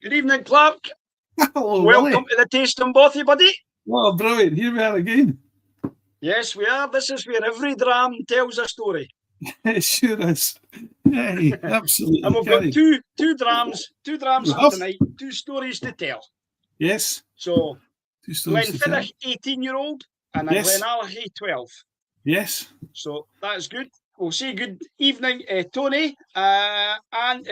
Good evening, Clark. Hello, Welcome to the Tasting Bothy, buddy. Oh, brilliant. Here we are again. Yes, we are. This is where every dram tells a story. It sure is. Hey, absolutely. And we've got two drams for tonight, two stories to tell. Yes. So, Glenfiddich, 18-year-old, and a Glenallachie, 12. Yes. So, that's good. We'll say good evening, Tony and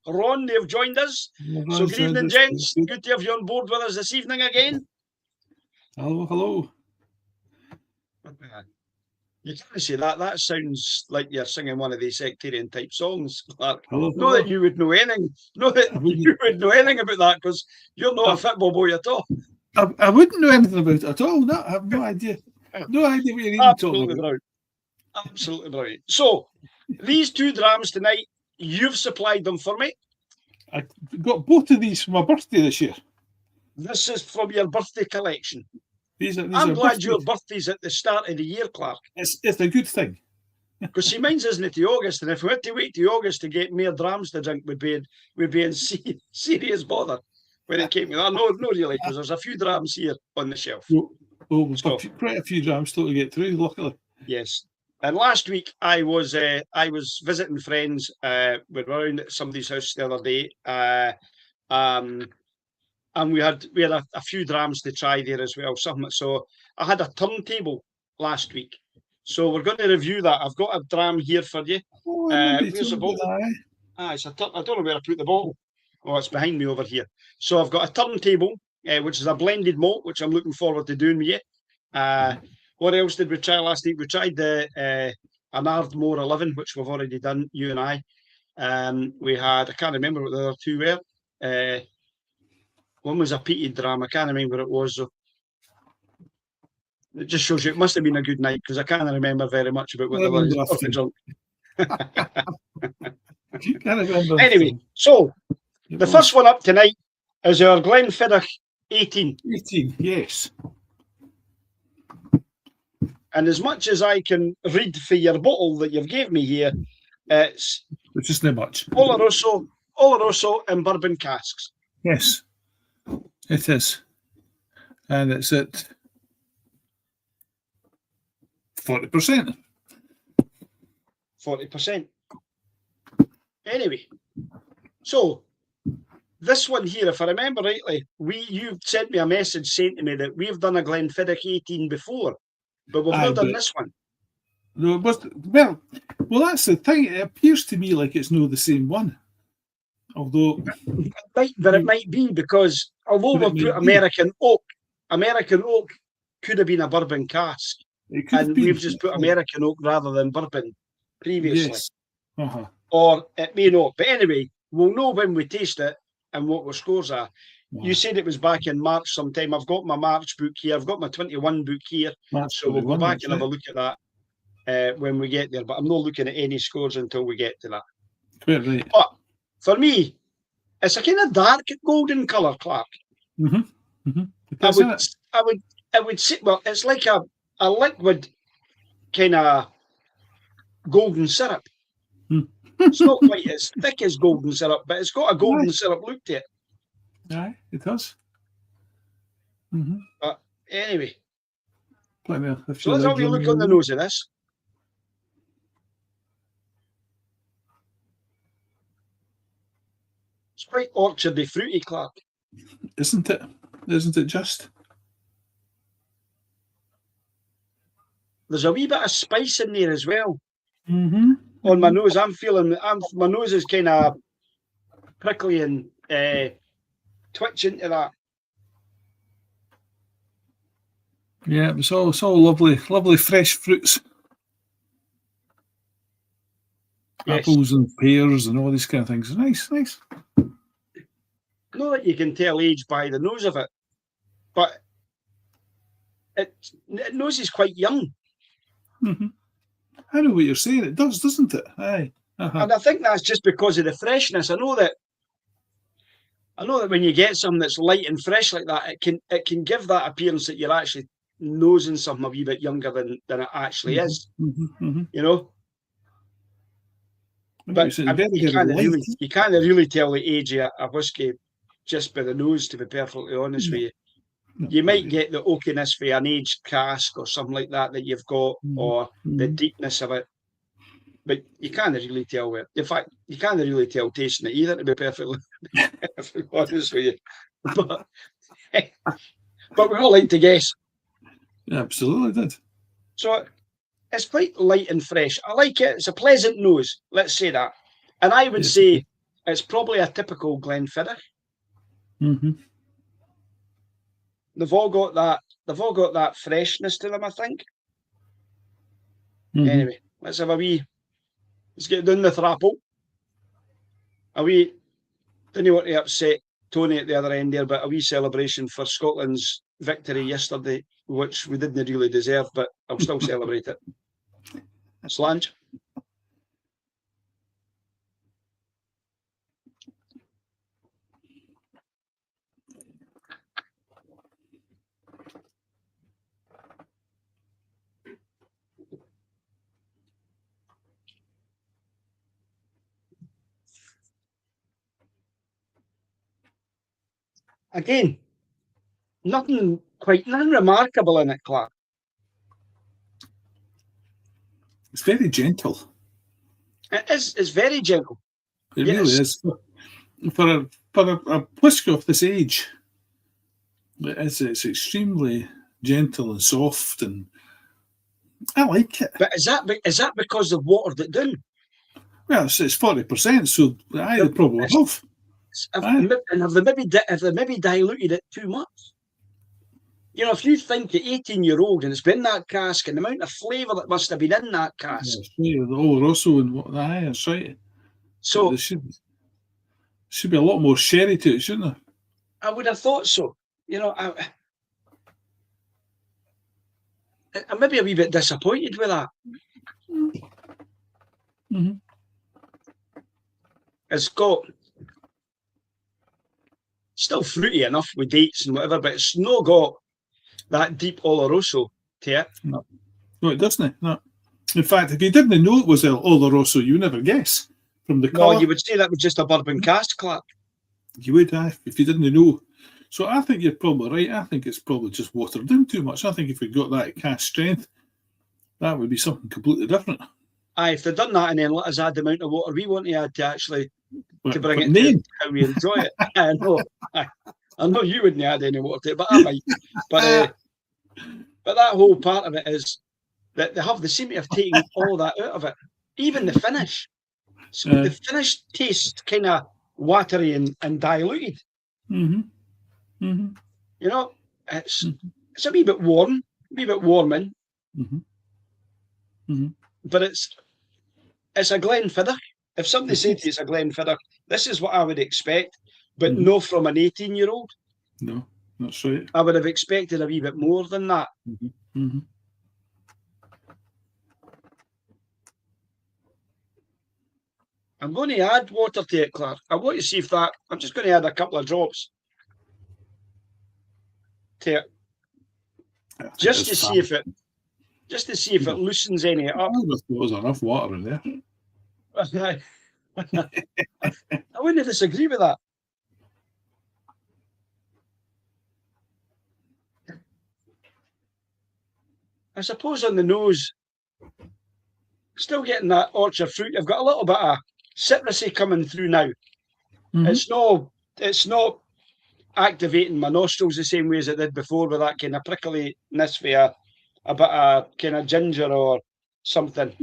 Ron. They've joined us. So, good evening, gents. Good to have you on board with us this evening again. Hello, hello. You can't say that. That sounds like you're singing one of these sectarian type songs, Clark. Hello, Not that you would know anything. Not that you would know anything about that, because you're not a football boy at all. I wouldn't know anything about it at all. No, I have no idea. No idea what you're even talking about. Absolutely brilliant. So, these two drams tonight, you've supplied them for me. I got both of these for my birthday this year. This is from your birthday collection. I'm glad your birthday's at the start of the year, Clark. It's a good thing. Because see, mine's isn't to August, and if we had to wait to August to get more drams to drink, we'd be in serious bother when it came to that. No, really, because there's a few drams here on the shelf. Well, we've got quite a few drams still to get through, luckily. Yes. And last week I was visiting friends. We were around at somebody's house the other day, and we had a few drams to try there as well. So I had a turntable last week. So we're going to review that. I've got a dram here for you. Where's the bottle? I don't know where I put the bottle. Oh, it's behind me over here. So I've got a turntable, which is a blended malt, which I'm looking forward to doing with you. What else did we try last week? We tried the an Ardmore 11, which we've already done, you and I. We had, I can't remember what the other two were. One was a peated dram. I can't remember what it was. So it just shows you it must have been a good night, because I can't remember very much about what the was. Anyway, so the first one up tonight is our Glenfiddich 18. 18, yes. And as much as I can read for your bottle that you've gave me here, it's which is not much. Oloroso in bourbon casks. Yes, it is, and it's at 40%. 40%. Anyway, so this one here, if I remember rightly, you sent me a message saying to me that we've done a Glenfiddich 18 before. But we've not done this one. No, well, that's the thing. It appears to me like it's not the same one. Although, it might be, because although we've put American oak could have been a bourbon cask, and we've just put American oak rather than bourbon previously. Yes. Or it may not. But anyway, we'll know when we taste it and what our scores are. You said it was back in March sometime. I've got my March book here. I've got my 21 book here. So we'll go back and have a look at that when we get there. But I'm not looking at any scores until we get to that. Right. But for me, it's a kind of dark golden colour, Clark. I would say, well, it's like a liquid kind of golden syrup. It's not quite as thick as golden syrup, but it's got a golden syrup look to it. Yeah, it does. But anyway, so let's have a look on the nose of this. It's quite orchardy, fruity, Clark. Isn't it? Isn't it just? There's a wee bit of spice in there as well. On my nose, I'm feeling. My nose is kind of prickly and twitching to that. Yeah, it's all lovely fresh fruits. Yes. Apples and pears and all these kind of things. Nice. Not that you can tell age by the nose of it, but it nose is quite young. I know what you're saying. It does, doesn't it? Aye. And I think that's just because of the freshness. I know that when you get something that's light and fresh like that, it can give that appearance that you're actually nosing something a wee bit younger than it actually is. You know. But you can't really tell the age of a whiskey just by the nose, to be perfectly honest with you. No, You might get the oakiness for an aged cask or something like that you've got, or the deepness of it. But you can't really tell it. In fact, you can't really tell tasting it either, to be perfectly honest with you. But we all like to guess. Yeah, absolutely did. So it's quite light and fresh. I like it. It's a pleasant nose, let's say that. And I would say it's probably a typical Glenfiddich. They've all got that freshness to them, I think. Anyway, let's have a wee. Let's get down the thrapple. Didn't want to upset Tony at the other end there, but a wee celebration for Scotland's victory yesterday, which we didn't really deserve, but I'll still celebrate it. Slange. Again, nothing remarkable in it, Clark. It's very gentle. It is. It's very gentle. It really is. For a whiskey of this age, it's extremely gentle and soft, and I like it. But is that because they've watered it down? Well, it's 40%, so I probably have. And have they maybe diluted it too much? You know, if you think the 18-year-old and it's been in that cask and the amount of flavour that must have been in that cask. Yeah, the Oloroso and what that, that's right. So there should be a lot more sherry to it, shouldn't there? I would have thought so. You know, I'm maybe a wee bit disappointed with that. It's got still fruity enough with dates and whatever, but it's not got that deep Oloroso to it. No, it doesn't. No. In fact, if you didn't know it was Oloroso, you would never guess from the colour. No, you would say that was just a bourbon cask, Clark. You would, if you didn't know. So I think you're probably right. I think it's probably just watered down too much. I think if we got that cask strength, that would be something completely different. Aye, if they'd done that and then let us add the amount of water we want to add to actually to bring it to how we enjoy it. I know you wouldn't add any water to it, but I might. But that whole part of it is that they seem to have taken all that out of it. Even the finish. So the finish tastes kind of watery and diluted. You know, it's a wee bit warm, warming. But it's a Glenfiddich. If somebody said to you it's a Glenfiddich, this is what I would expect, but no from an 18-year-old. No, that's right. I would have expected a wee bit more than that. I'm going to add water to it, Clark. I want to see if that. I'm just going to add a couple of drops to it, just to see if it loosens any up. I thought there was enough water in there. I wouldn't disagree with that. I suppose on the nose, still getting that orchard fruit. I've got a little bit of citrusy coming through now. It's not activating my nostrils the same way as it did before with that kind of prickliness for a bit of kind of ginger or something.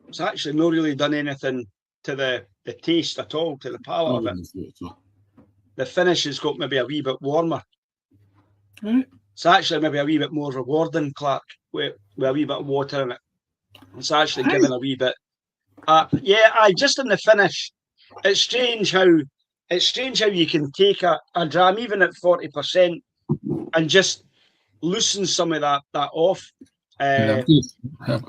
It's actually not really done anything to the taste at all, to the palate of it. The finish has got maybe a wee bit warmer. Right. It's actually maybe a wee bit more rewarding, Clark, with a wee bit of water in it. It's actually giving a wee bit. Just in the finish, it's strange how you can take a dram even at 40% and just loosen some of that off. I've got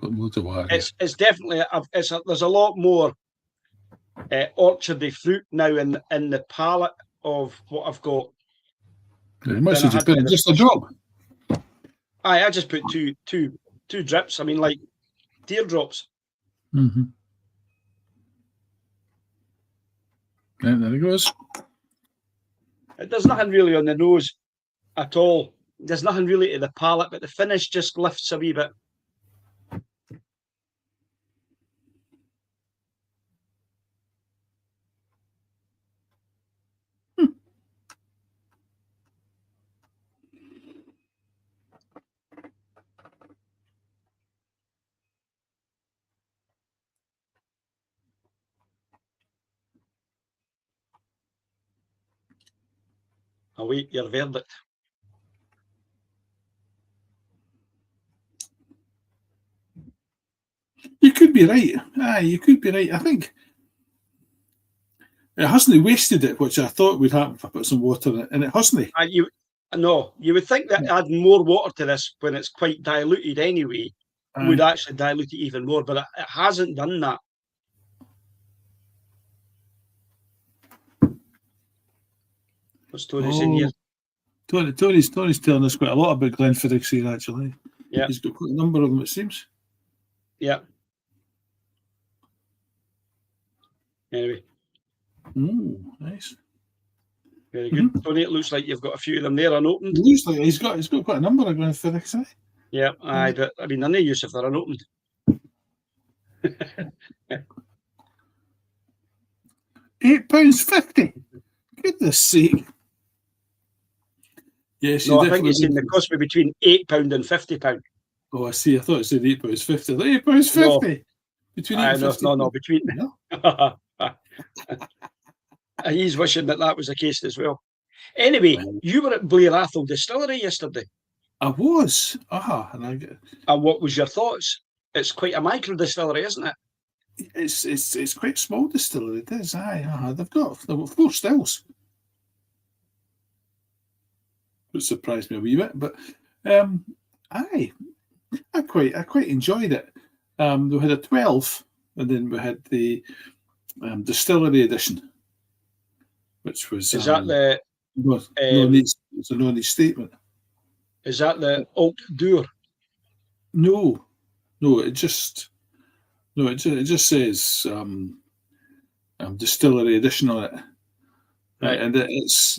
loads of water. It's definitely there's a lot more orchardy fruit now in the palate of what I've got. It must have just been just a drop. I just put two drips. I mean, like teardrops. Mm-hmm. And there it goes. There's nothing really on the nose at all. There's nothing really to the palate, but the finish just lifts a wee bit. Await your verdict. You could be right. Aye, you could be right. I think it hasn't wasted it, which I thought would happen if I put some water in it, and it hasn't. You would think that adding more water to this when it's quite diluted anyway would actually dilute it even more, but it hasn't done that. What's Tony saying here? Tony's telling us quite a lot about Glenfiddich here, actually. Yeah. He's got quite a number of them, it seems. Yeah. Anyway. Nice. Very good. Tony, it looks like you've got a few of them there unopened. It looks like he's got quite a number of Glenfiddichs, eh? Yeah, aye, but I mean, they're no use if they're unopened. £8.50. Goodness sake. Yes, no, I think it's saying the cost me between £8 and £50. Oh, I see. I thought it said £8.50. £8.50. No. Between 8 and 50. No, between. He's wishing that was the case as well. Anyway, you were at Blair Athol Distillery yesterday. I was. And what was your thoughts? It's quite a micro distillery, isn't it? It's quite a small distillery. It is. Aye. They've got 4 stills. Which surprised me a wee bit, but I quite enjoyed it. We had a 12, and then we had the distillery edition, which was is that the it's a non-age statement. Is that the Oak Dur? No, it just says distillery edition on it, right. And it's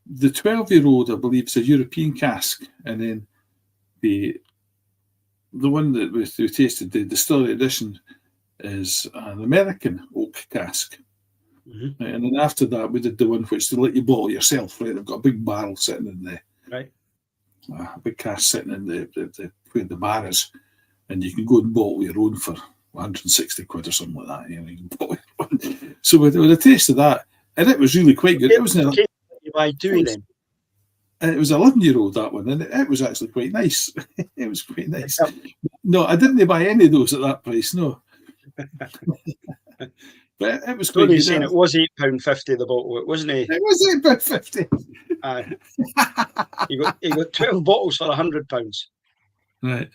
the 12-year-old, I believe, is a European cask, and then the one that we tasted, the distillery edition, is an American oak cask. Mm-hmm. And then after that, we did the one which they let you bottle yourself. Right, they've got a big barrel sitting in there, right? A big cask sitting in the where the bar is, and you can go and bottle your own for 160 quid or something like that. You know, you can bottle your own. So with a taste of that, and it was really quite good. It was it was 11-year-old, that one, and it was actually quite nice. It was quite nice. No, I didn't buy any of those at that price. No. But it was quite good. Saying it was £8.50 the bottle, wasn't it? It was £8.50. Aye. You got 12 bottles for £100. Right.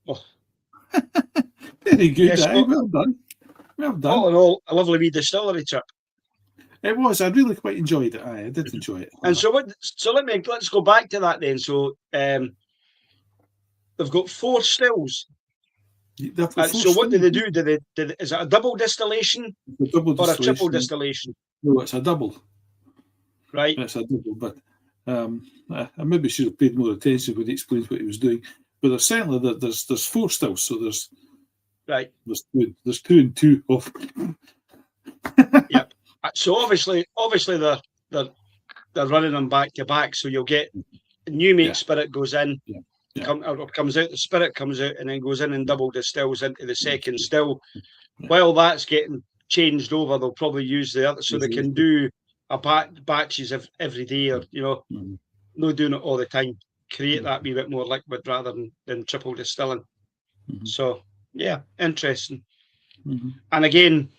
Oh. Very good, yes, well done. Well done. All in all, a lovely wee distillery trip. It was. I really quite enjoyed it. I did enjoy it. And so let's go back to that then. So they've got 4 stills. So what do they do? Is it a double distillation or a triple distillation? No, it's a double. Right. It's a double, but I maybe should have paid more attention when he explained what he was doing. But there's certainly there's 4 stills, so there's there's 2 and 2 off. Yep. So obviously they're running them back to back. So you'll get new make spirit goes in. Yeah. Comes out, the spirit comes out and then goes in and double distills into the second still. While that's getting changed over, they'll probably use the other, so they can do batches of every day, or no doing it all the time. Create that wee bit more liquid rather than triple distilling. So yeah, interesting. And again,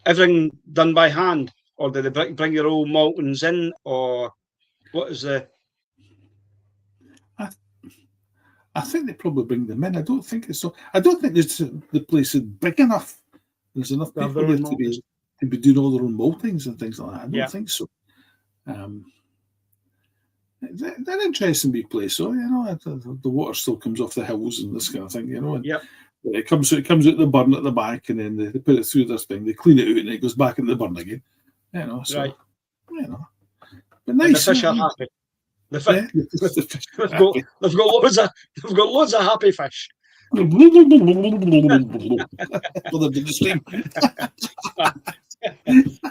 everything done by hand, or do they bring your old maltons in, or what is the? I think they probably bring them in. I don't think it's so. I don't think the place is big enough. There's enough people there to be. to be doing all their own maltings and things like that. I don't think so. It's an interesting wee place, so the water still comes off the hills and this kind of thing, And it comes out the burn at the back, and then they put it through this thing, they clean it out, and it goes back in the burn again. So, right. But nice. And the fish are happy. The fish. They've got loads of happy fish. Well, they've been the stream.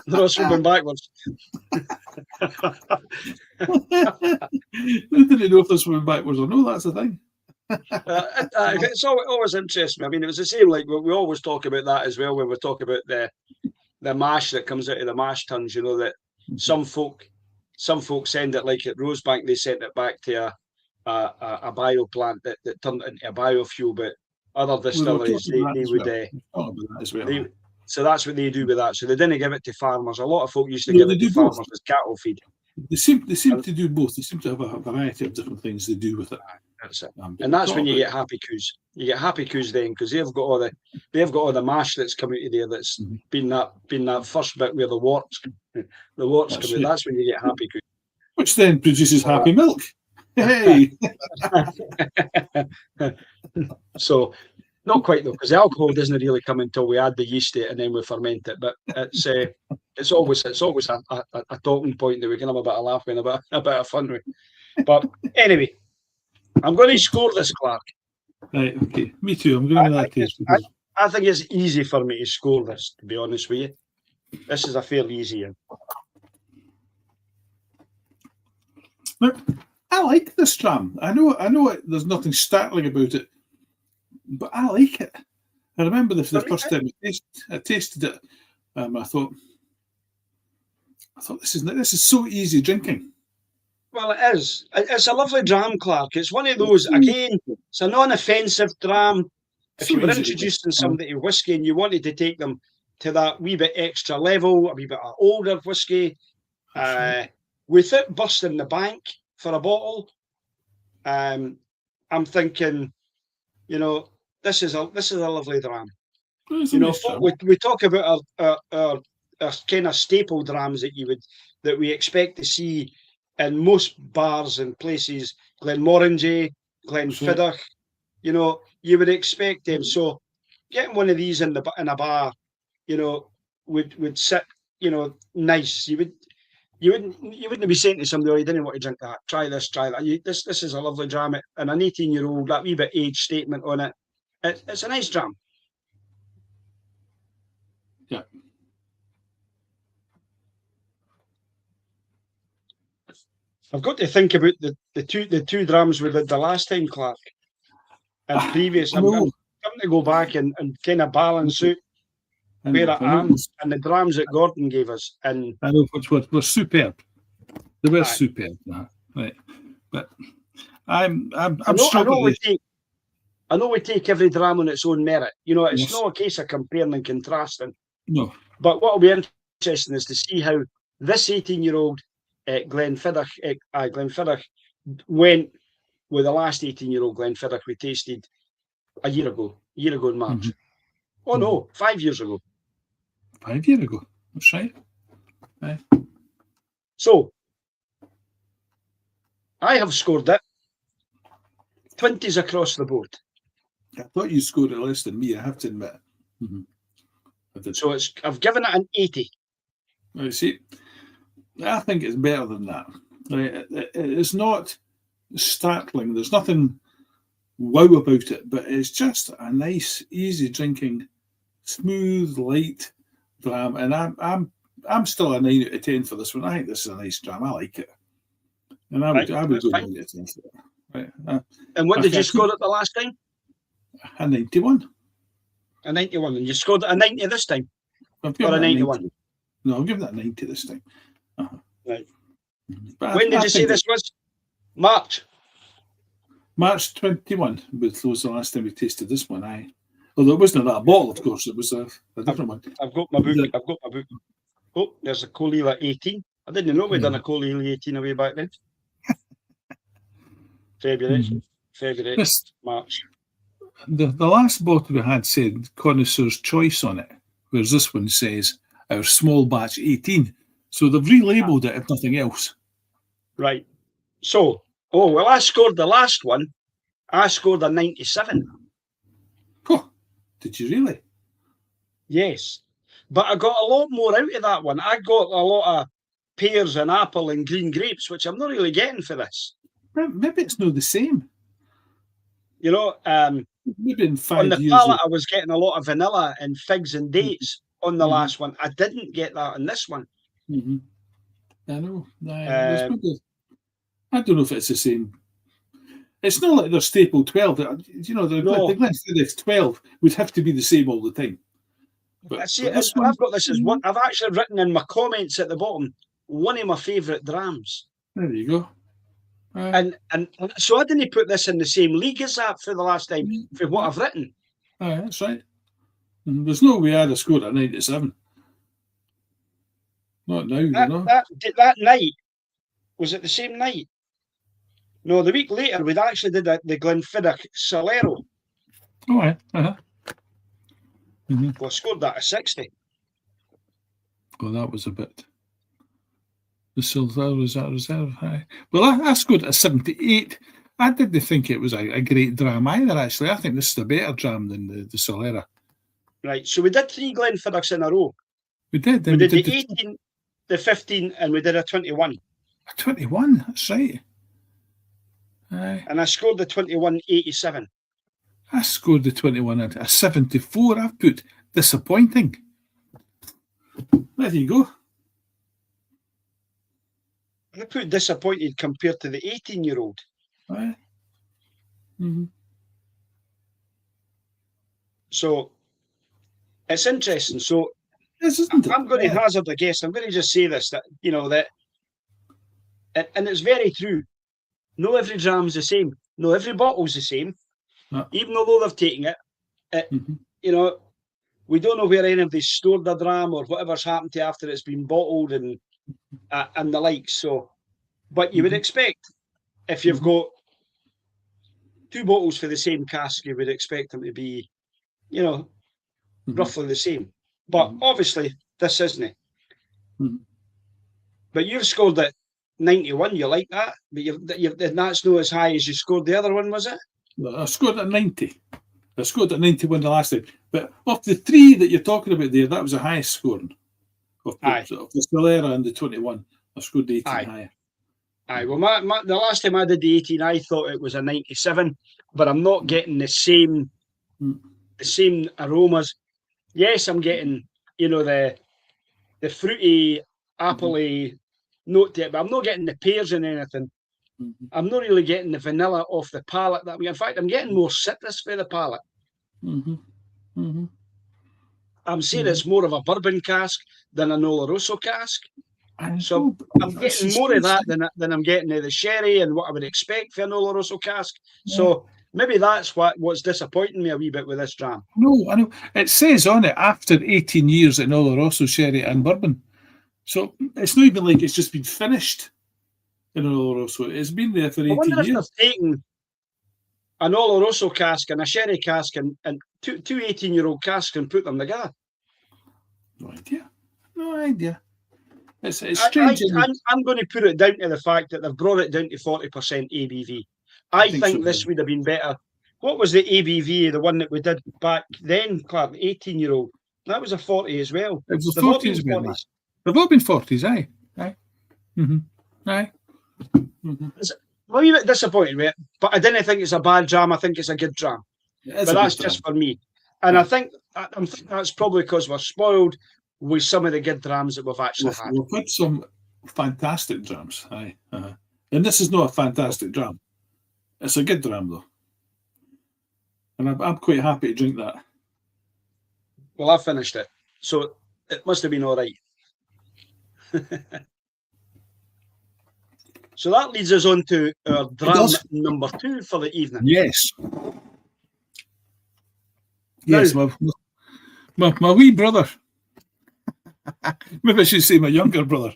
They're all swimming backwards. They didn't know if they're swimming backwards or no. That's the thing. It's always interesting. I mean, it was the same. Like we always talk about that as well when we talk about the mash that comes out of the mash tuns. That some folk send it, like at Rosebank, they sent it back to a bio plant that turned it into a biofuel, but other distilleries they would. So that's what they do with that. So they didn't give it to farmers. A lot of folk used to give it to farmers as cattle feed. They seem to do both. They seem to have a variety of different things they do with it. That's it. And that's when you get happy coos. You get happy coos then, because they've got all the mash that's come out of there. That's been that first bit where the warts come out. That's when you get happy coos. Which then produces happy milk. Hey. So. Not quite though, because the alcohol doesn't really come until we add the yeast to it and then we ferment it. But it's always a talking point that we can have a bit of laughing, a bit of fun with. But anyway, I'm going to score this, Clark. Right. Okay. Me too. I'm going to that taste. I think it's easy for me to score this. To be honest with you, this is a fairly easy one. Look, I like this dram. I know. There's nothing startling about it. But I like it. I remember the first time I tasted it. I thought this is so easy drinking. Well, it is. It's a lovely dram, Clark. It's one of those, again, it's a non-offensive dram. If you were introducing somebody to whiskey and you wanted to take them to that wee bit extra level, a wee bit of older whiskey, without busting the bank for a bottle, I'm thinking, this is a lovely dram. We talk about our kind of staple drams that we expect to see in most bars and places. Glenmorangie, Glenfiddich, you would expect them. So getting one of these in a bar, would sit, nice. You wouldn't be saying to somebody, "Oh, you didn't want to drink that. Try this, try that." This is a lovely dram, and an 18-year-old, that wee bit age statement on it. It's a nice dram. Yeah. I've got to think about the two drams we did the last time, Clark, and previous. I'm going to go back and kind of balance out where I am and the drams that Gordon gave us. And I know which were superb. They were superb, right? But I'm struggling. I know we take every dram on its own merit. It's not a case of comparing and contrasting. No. But what will be interesting is to see how this 18-year-old Glenfiddich went with the last 18-year-old Glenfiddich we tasted a year ago in March. Mm-hmm. Oh, no, 5 years ago. 5 years ago. That's right. Right. So, I have scored it 20s across the board. I thought you scored it less than me, I have to admit. Mm-hmm. So I've given it an 80. I see. I think it's better than that. Right? It's not startling. There's nothing wow about it, but it's just a nice, easy drinking, smooth, light dram. And I'm still a 9 out of 10 for this one. I think this is a nice dram. I like it, and I would go 9 out of 10 for it. Right. And what did you score it the last time? A 91. A 91, and you scored it a 90 this time, or a 91? No, I'll give that a 90 this time. Right. But when did you say this was? March 21 was the last time we tasted this one. Although it wasn't that bottle, of course, it was a different one. I've got my book. Oh, there's a Colila 18. I didn't know we'd done a Colila 18 away back then. February, March. The last bottle we had said Connoisseur's Choice on it, whereas this one says our small batch 18. So they've relabeled it, if nothing else. Right. So, I scored the last one. I scored a 97. Oh, did you really? Yes. But I got a lot more out of that one. I got a lot of pears and apple and green grapes, which I'm not really getting for this. Maybe it's not the same. You know, maybe in 5 on the years. palate, I was getting a lot of vanilla and figs and dates on the last one. I didn't get that on this one. I know. I don't know if it's the same. It's not like they're staple 12. You know, the Glenfiddich 12 would have to be the same all the time. But see, I've got this as what I've actually written in my comments at the bottom. One of my favourite drams. There you go. And so I didn't put this in the same league as that for the last time for what I've written. That's right. There's no way I'd have scored a 97. Not now, you know. That night, was it the same night? No, the week later, we'd actually did the Glenfiddich Solero. Oh, yeah. Well, I scored that a 60. Well, that was a bit. The Silver was that reserve high. Well, I scored a 78. I didn't think it was a great dram either, actually. I think this is a better dram than the Solera. Right, so we did 3 Glenfiddichs in a row. We did. We did the 18, the 15, and we did a 21. A 21, that's right. Aye. And I scored the 21 87. I scored the 21 at a 74. I've put disappointing. There you go. I put disappointed compared to the 18-year-old. Aye. So it's interesting. So I'm going to hazard a guess. I'm going to just say this, that, you know, that, and it's very true. No every dram's the same. No every bottle's the same. Even although they've taken it, you know, we don't know where anybody's stored the dram or whatever's happened to after it's been bottled and the like. So, but you would expect if you've got 2 bottles for the same cask, you would expect them to be, you know, roughly the same. But obviously, this isn't it. But you've scored at 91. You like that, but that's not as high as you scored the other one, was it? I scored at 90. I scored at 91 the last time. But of the 3 that you're talking about there, that was the highest scoring. Of the Solera and the 21. I scored the 18 higher. Aye, well, the last time I did the 18, I thought it was a 97, but I'm not getting the same aromas. Yes, I'm getting, you know, the fruity, appley note to it, but I'm not getting the pears in anything. I'm not really getting the vanilla off the palate. In fact, I'm getting more citrus for the palate. I'm saying it's more of a bourbon cask than an Oloroso cask. So I'm getting more of that than I'm getting of the sherry and what I would expect for an Oloroso cask. So maybe that's what's disappointing me a wee bit with this dram. No, I know. It says on it, after 18 years in Oloroso, sherry and bourbon. So it's not even like it's just been finished in an Oloroso. It's been there for 18 years. I wonder if they've taken an Oloroso cask and a sherry cask and two 18-year-old casks and put them together. No idea. It's strange. I'm going to put it down to the fact that they've brought it down to 40% ABV. I think this would have been better. What was the ABV, the one that we did back then, Clark, 18-year-old? That was a 40 as well. It was 40s. They've all been 40s, aye. Aye. Aye. I'm a wee bit disappointed with it, but I didn't think it's a bad dram. I think it's a good dram. But that's just for me. And I think that's probably because we're spoiled with some of the good drams that we've actually had. We've had some fantastic drams, aye. And this is not a fantastic dram. It's a good dram, though. And I'm quite happy to drink that. Well, I finished it, so it must have been all right. So that leads us on to our dram number 2 for the evening. Yes. Yes, my wee brother. Maybe I should say my younger brother.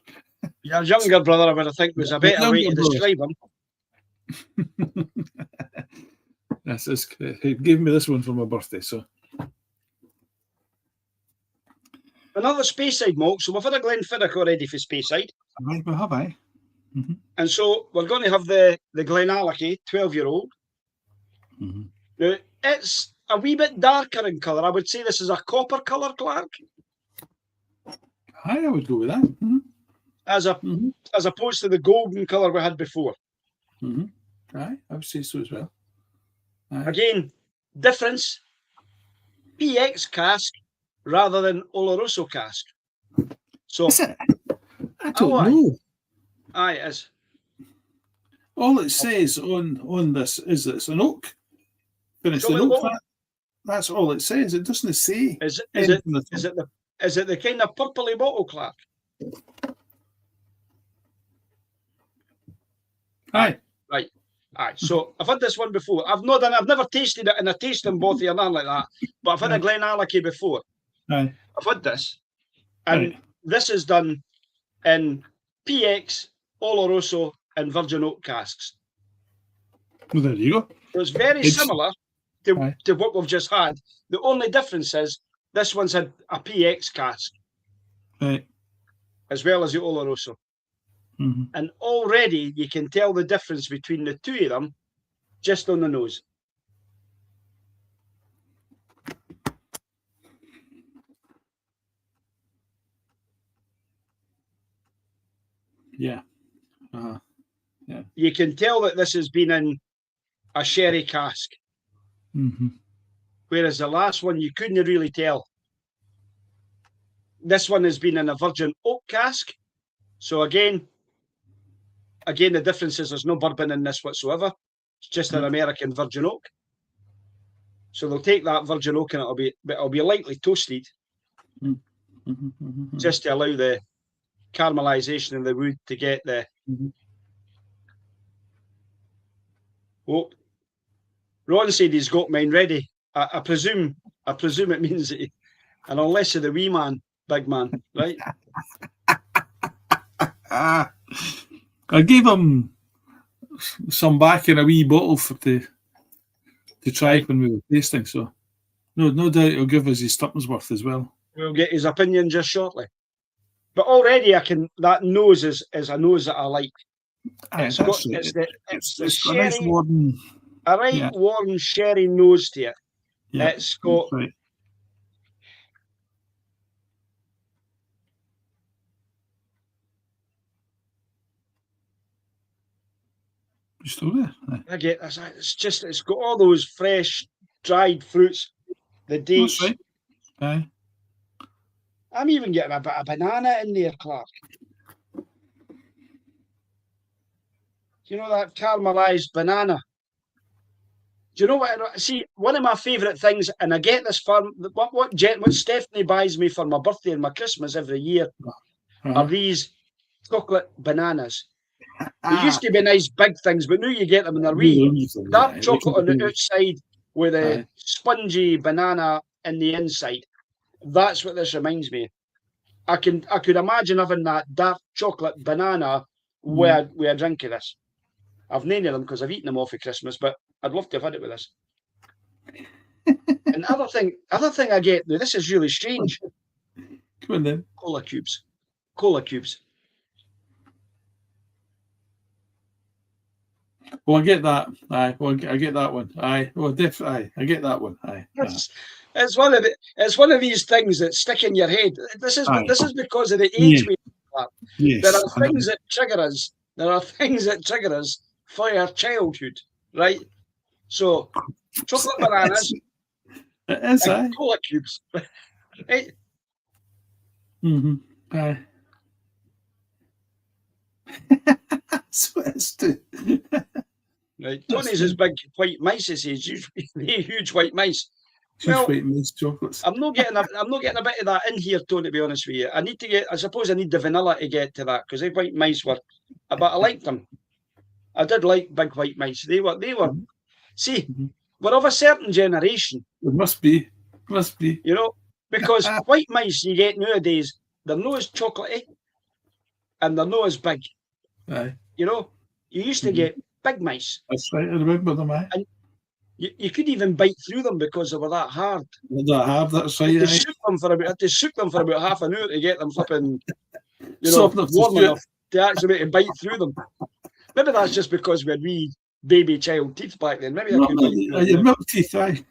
Your younger brother, I would think, was a better way to describe him. He gave me this one for my birthday, so. another Speyside malt. So we've had a Glenfiddich already for Speyside. Right, we have, aye. And so we're going to have the Glenallachie 12-year-old. Now, it's a wee bit darker in colour. I would say this is a copper colour, Clark. Aye, I would go with that. As opposed to the golden colour we had before. Aye, I would say so as well. Aye. Again, difference, PX cask rather than Oloroso cask. So, is it? I don't know. Aye, it is. All it says on this is that it's an oak. Finished in oak. That's all it says. It doesn't say. Is it the kind of purpley bottle, Clark? Aye. Right. Aye. So I've had this one before. I've never tasted it in a tasting bothy or nothing like that. But I've had a Glenallachie before. Aye. I've had this. And this is done in PX, Oloroso, and Virgin Oak casks. Well, there you go. So it's very similar to what we've just had. The only difference is this one's had a PX cask. Right. As well as the Oloroso. And already you can tell the difference between the two of them just on the nose. Yeah. Yeah. You can tell that this has been in a sherry cask. Whereas the last one, you couldn't really tell. This one has been in a Virgin Oak cask. So again, the difference is there's no bourbon in this whatsoever. It's just an American Virgin Oak. So they'll take that Virgin Oak and it'll be lightly toasted, just to allow the caramelization in the wood to get the. Oh, Ron said he's got mine ready. I presume it means that and unless you're the wee man, big man, right? I gave him some back in a wee bottle to try when we were tasting, so no doubt he'll give us his tuppence worth as well. We'll get his opinion just shortly. But already that nose is a nose that I like. It's the sherry, a nice warm, warm sherry nose to it. Yeah, it's got. Right. You still there? I get this. It's got all those fresh, dried fruits, the dates. That's right. Aye. I'm even getting a bit of banana in there, Clark. You know that caramelized banana? Do you know what? See, one of my favourite things, and I get this from what Stephanie buys me for my birthday and my Christmas every year, are these chocolate bananas. They used to be nice big things, but now you get them in their wee dark chocolate on the outside with a spongy banana in the inside. That's what this reminds me. I could imagine having that dark chocolate banana with a drink of this. I've named them because I've eaten them all for Christmas, but I'd love to have had it with this. And other thing I get now, this is really strange. Come on then. Cola cubes. Well, I get that. Aye. Well, I get that one. Aye. Well, definitely. Aye. I get that one. Aye. It's one of these things that stick in your head. This is because of the age we have. Yes. There are things that trigger us. There are things that trigger us for our childhood, right? So, chocolate bananas. It is, aye. Cola cubes. Right? Aye. That's what it's doing. Right. Tony's his big white mice, he says. Huge white mice. Huge white mice chocolates. I'm not getting a bit of that in here, Tony, to be honest with you. I suppose I need the vanilla to get to that, because the white mice were, but I liked them. I did like big white mice. They were. See, we're of a certain generation. It must be. You know, because white mice you get nowadays, they're not as chocolatey and they're not as big. Aye. You know, you used to get big mice. That's right. I remember them. Aye. You could even bite through them because they were that hard. That hard, that's right. They shook them for about half an hour to get them flipping, Soft enough warm enough to actually to bite through them. Maybe that's just because we had wee baby child teeth back then. Maybe I could bite through them. Your milk teeth, aye.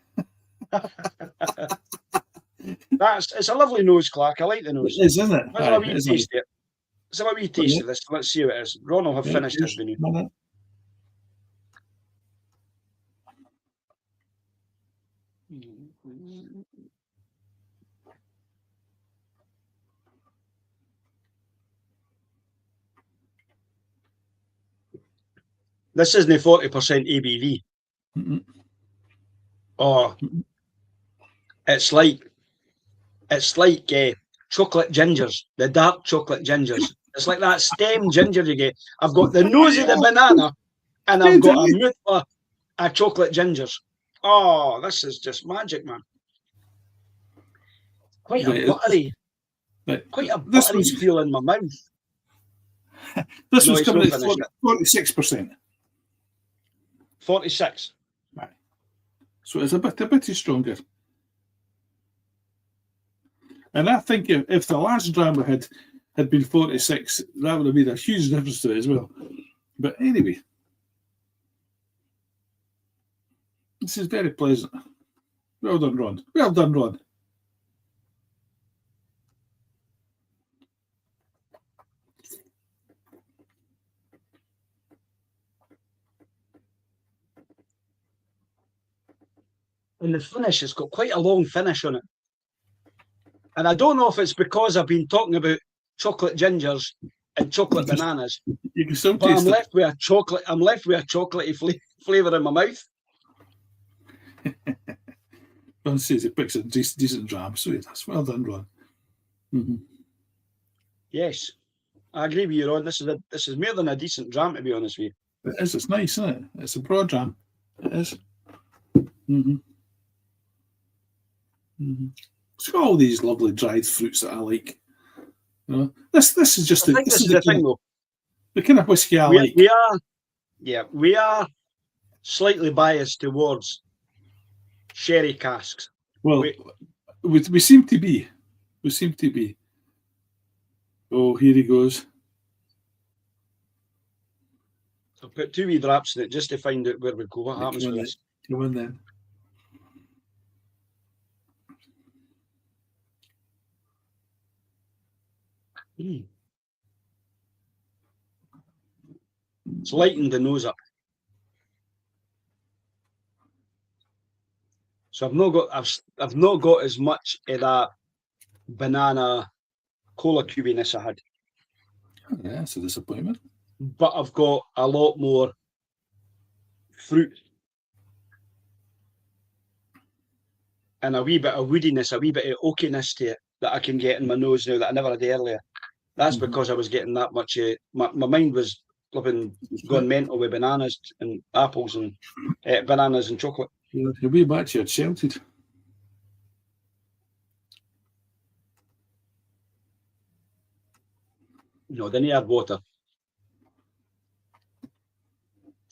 It's a lovely nose, Clark. I like the nose. It is, isn't it? Let's have a wee taste of it. Let's have a wee taste of this. Let's see what it is. Ron will have finished his menu. This isn't 40% ABV. Oh, it's like chocolate gingers, the dark chocolate gingers. It's like that stem ginger you get. I've got the nose of the banana, and I've got a mouthful of chocolate gingers. Oh, this is just magic, man. Quite a buttery feel in my mouth. This was coming at 46%. 46. Right. So it's a bit stronger. And I think if the last drama had been 46, that would have made a huge difference to it as well. But anyway, this is very pleasant. Well done, Ron. Well done, Ron. And the finish has got quite a long finish on it. And I don't know if it's because I've been talking about chocolate gingers and chocolate bananas. You can still but taste I'm left with a chocolatey flavour in my mouth. Ron says he picks a decent dram, so that's well done, Ron. Mm-hmm. Yes, I agree with you, Ron. This is more than a decent dram, to be honest with you. It is. It's nice, isn't it? It's a broad dram. It is. Mm-hmm. Mm-hmm. It's got all these lovely dried fruits that I like. You know, this is just I think this is the thing, though. The kind of whiskey I like. We are slightly biased towards sherry casks. Well, we seem to be. We seem to be. Oh, here he goes. I'll put 2 wee drops in it just to find out where we go. What happens with this? Come on then. It's lightened the nose up. So I've not got as much of that banana cola cubiness I had. Oh, yeah, it's a disappointment. But I've got a lot more fruit and a wee bit of woodiness, a wee bit of oakiness to it that I can get in my nose now that I never had earlier. That's because I was getting that much. My mind was flipping going mental with bananas and apples and bananas and chocolate. You'll be back to your childhood. No, then you add water.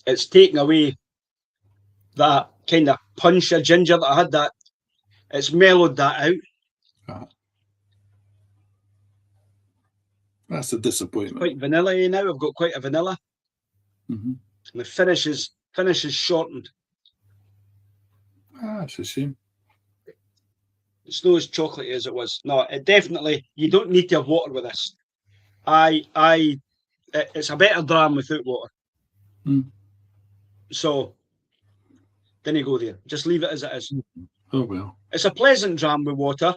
It's taken away that kind of punch of ginger that I had. That it's mellowed that out. That's a disappointment. Quite vanilla-y now. I've got quite a vanilla. Mm-hmm. And the finish is shortened. That's a shame. It's not as chocolatey as it was. No, it definitely. You don't need to have water with this. It's a better dram without water. So, then you go there. Just leave it as it is. Oh well. It's a pleasant dram with water.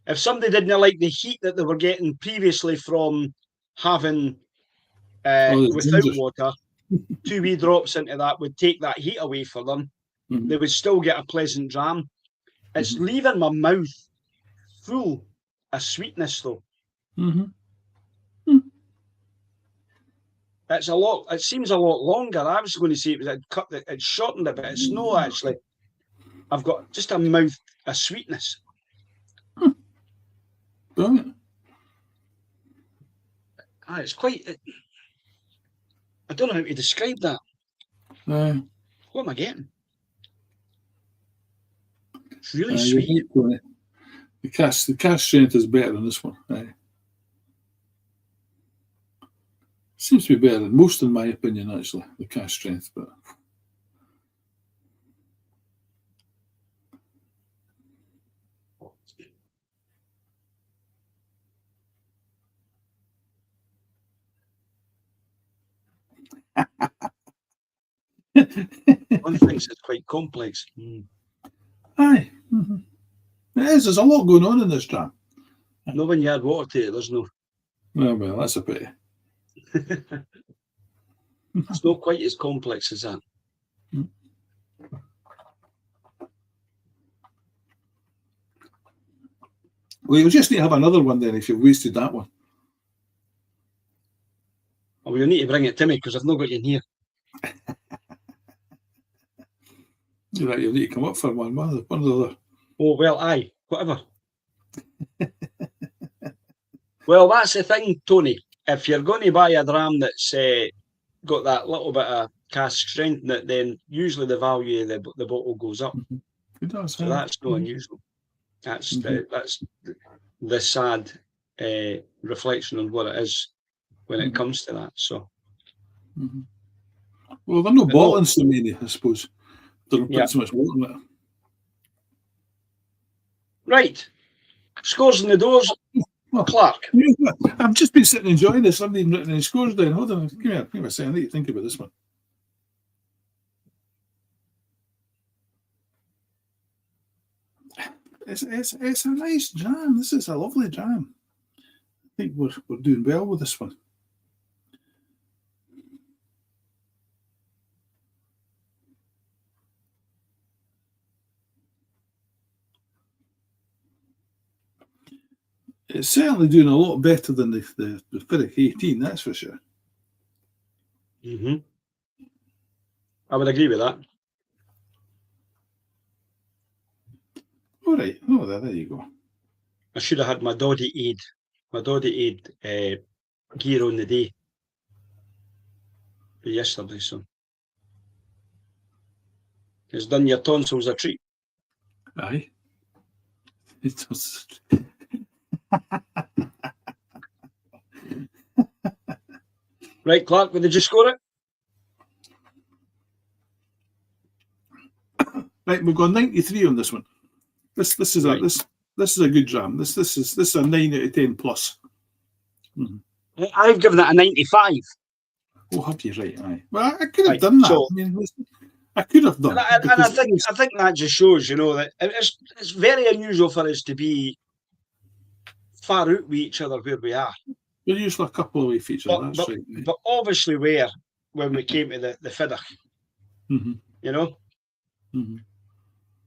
If somebody didn't like the heat that they were getting previously from having without water, 2 wee drops into that would take that heat away for them. Mm-hmm. They would still get a pleasant dram. It's leaving my mouth full of sweetness, though. Mm-hmm. It's a lot. It seems a lot longer. I was going to say it shortened a bit. It's no, actually. I've got just a mouth of sweetness. Brilliant. It's quite. I don't know how to describe that. What am I getting? It's really sweet. Right, the cask strength is better than this one. Seems to be better than most, in my opinion, actually, the cask strength. But One thinks it's quite complex. aye, it is. There's a lot going on in this dram. No, when you add water to it, there's no. Oh, well, that's a pity. It's not quite as complex as that. Well, you'll just need to have another one then if you've wasted that one. Oh, you'll need to bring it to me because I've not got you in here. You're right, you'll need to come up for one or the other. Oh, well, aye, whatever. Well, that's the thing, Tony. If you're going to buy a dram that's got that little bit of cask strength in it, then usually the value of the bottle goes up. It does. So that's not unusual. That's the sad reflection on what it is when it comes to that. So, well, they're no bottling so many, I suppose. They don't put so much water in it. Right, scores in the doors. Well, Clark. I've just been sitting enjoying this. I haven't even written any scores down. Hold on, give me a second. I need to think about this one. It's a nice dram. This is a lovely dram. I think we're doing well with this one. It's certainly doing a lot better than the Glenfiddich 18, that's for sure. I would agree with that. All right. Oh, there you go. I should have had my Doddy aid gear on the day yesterday, so it's done your tonsils a treat. Aye. It does. Right, Clark, did you score it? Right, we've got 93 on this one. This is right. this is a good dram. This is a 9 out of 10 plus. I've given it a 95. Oh, have you? Right, aye. Well, I could have done that. So, I mean, I could have done. And I think that just shows, that it's very unusual for us to be far out with each other where we are. We're usually a couple away from each other. That's right. But obviously, when we came to the Fiddich,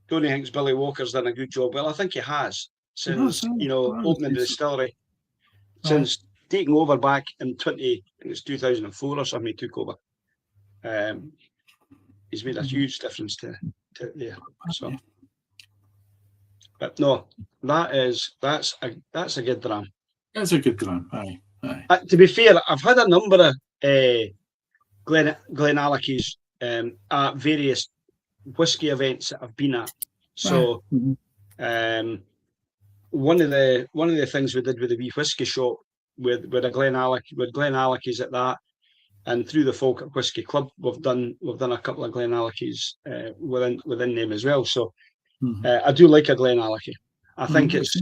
Tony thinks Billy Walker's done a good job. Well, I think he has since opening the distillery, since taking over back in 2004 or something. He took over. He's made a huge difference to there. So, but no, that's a good dram. That's a good dram. Aye. To be fair, I've had a number of Glenallachies at various whiskey events that I've been at. So, one of the things we did with the wee whiskey shop with a Glenallachies at that, and through the Folk at Whiskey Club, we've done a couple of Glenallachies within them as well. So, I do like a Glenallachie. I think it's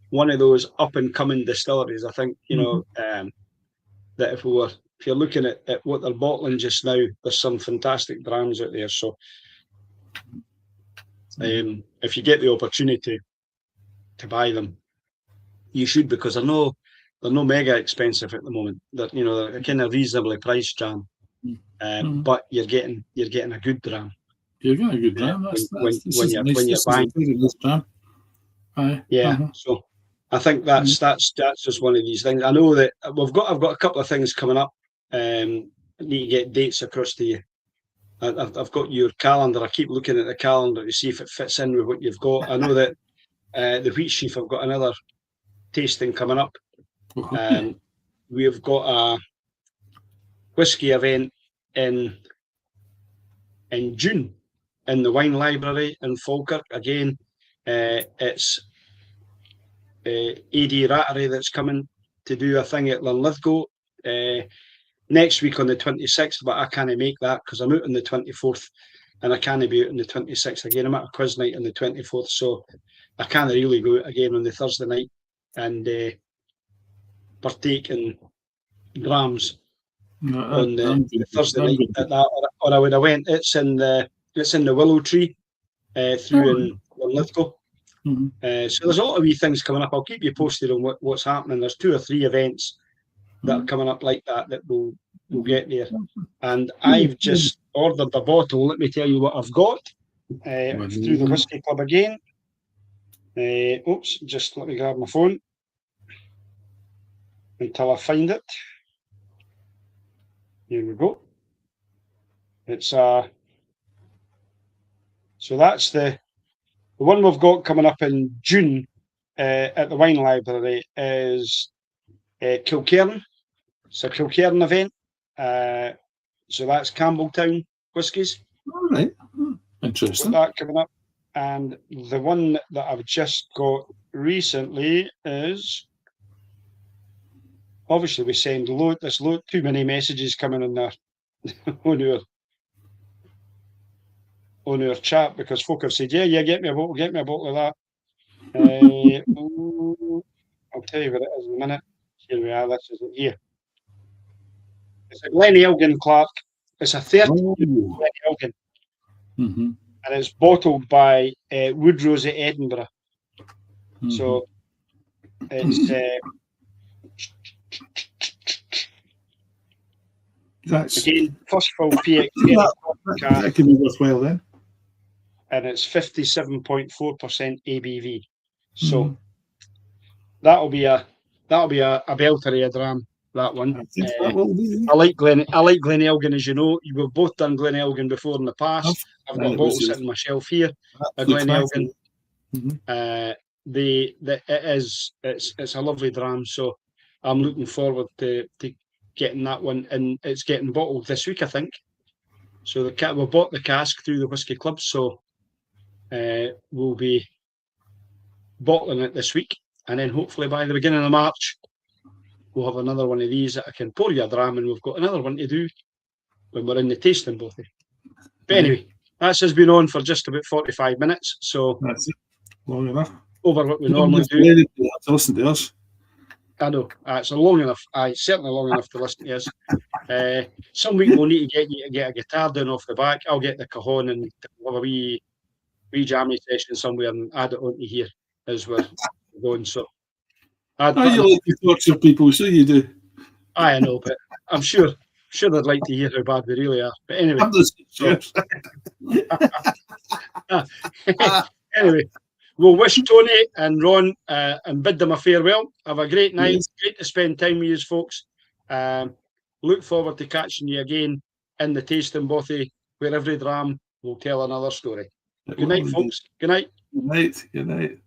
one of those up and coming distilleries. I think that if you're looking at what they're bottling just now, there's some fantastic drams out there. So if you get the opportunity to buy them, you should, because they're no mega expensive at the moment. They're they're kind of reasonably priced dram, but you're getting a good dram. You're getting a good dram. When you're buying this dram. So I think that's just one of these things. I know that I've got a couple of things coming up. I need to get dates across to you. I've got your calendar. I keep looking at the calendar to see if it fits in with what you've got. I know that the Wheat Sheaf, I've got another tasting coming up. We've got a whiskey event in June in the Wine Library in Falkirk. Again, It's AD Rattery that's coming to do a thing at Glenallachie next week on the 26th, but I can't make that because I'm out on the 24th and I can't be out on the 26th again. I'm at a quiz night on the 24th, so I can't really go out again on the Thursday night and partake in grams on the Thursday night at that, or I would have went. It's in the Willow Tree through in Glenallachie. So there's a lot of wee things coming up. I'll keep you posted on what's happening. There's 2 or 3 events that are coming up like that we'll get there. And I've just ordered a bottle. Let me tell you what I've got through the Whisky Club again. Oops, just let me grab my phone until I find it. Here we go. It's so that's the one we've got coming up in June at the Wine Library is Kilcairn. It's a Kilcairn event. So that's Campbelltown whiskies. All right. Interesting. With that coming up. And the one that I've just got recently is, obviously we send there's too many messages coming in there on our chat because folk have said, yeah, get me a bottle of that. I'll tell you what it is in a minute. Here we are, this is it here. It's a Glenallachie Clark. It's a 30 Glenallachie. And it's bottled by Woodrose at Edinburgh. So it's again, first full PX. That can be worthwhile then. And it's 57.4% ABV. So that'll be a belter of a dram. That one. I like Glenallachie, as you know. We've both done Glenallachie before in the past. I've got a bottle sitting on my shelf here. A Glenallachie. It's a lovely dram. So I'm looking forward to getting that one, and it's getting bottled this week, I think. So we bought the cask through the Whisky Club, so we'll be bottling it this week, and then hopefully by the beginning of March we'll have another one of these that I can pour you a dram, and we've got another one to do when we're in the tasting bothy. But anyway, that's has been on for just about 45 minutes, so that's it. Long enough. Over what we normally do. To listen to us. I know, it's long enough. Certainly long enough to listen to us. Some week we'll need to get a guitar down off the back. I'll get the cajon and have a wee jamming session somewhere and add it onto here as we're going. So, you like to torture people, so you do. I know, but I'm sure they'd like to hear how bad we really are. But anyway, anyway. We'll wish Tony and Ron and bid them a farewell. Have a great night. Yes. Great to spend time with you folks. Look forward to catching you again in the tasting bothy, where every dram will tell another story. Good night, folks. Good night. Good night. Good night.